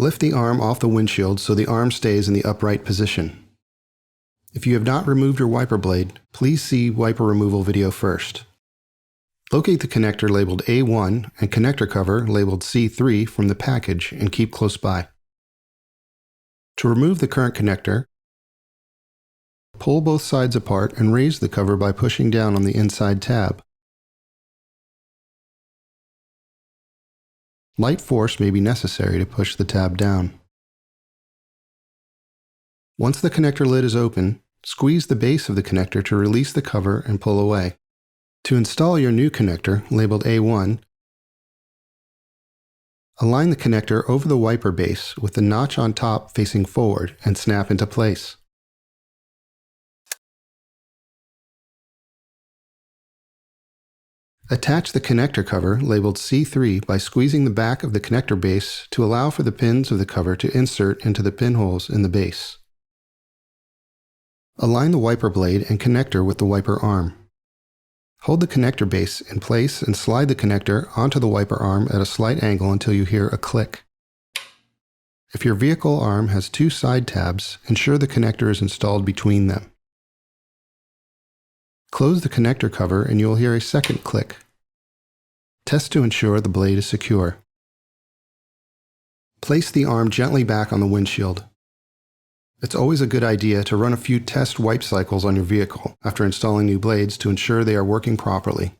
Lift the arm off the windshield so the arm stays in the upright position. If you have not removed your wiper blade, please see wiper removal video first. Locate the connector labeled A1 and connector cover labeled C3 from the package and keep close by. To remove the current connector, pull both sides apart and raise the cover by pushing down on the inside tab. Light force may be necessary to push the tab down. Once the connector lid is open, squeeze the base of the connector to release the cover and pull away. To install your new connector, labeled A1, align the connector over the wiper base with the notch on top facing forward and snap into place. Attach the connector cover labeled C3 by squeezing the back of the connector base to allow for the pins of the cover to insert into the pinholes in the base. Align the wiper blade and connector with the wiper arm. Hold the connector base in place and slide the connector onto the wiper arm at a slight angle until you hear a click. If your vehicle arm has two side tabs, ensure the connector is installed between them. Close the connector cover and you will hear a second click. Test to ensure the blade is secure. Place the arm gently back on the windshield. It's always a good idea to run a few test wipe cycles on your vehicle after installing new blades to ensure they are working properly.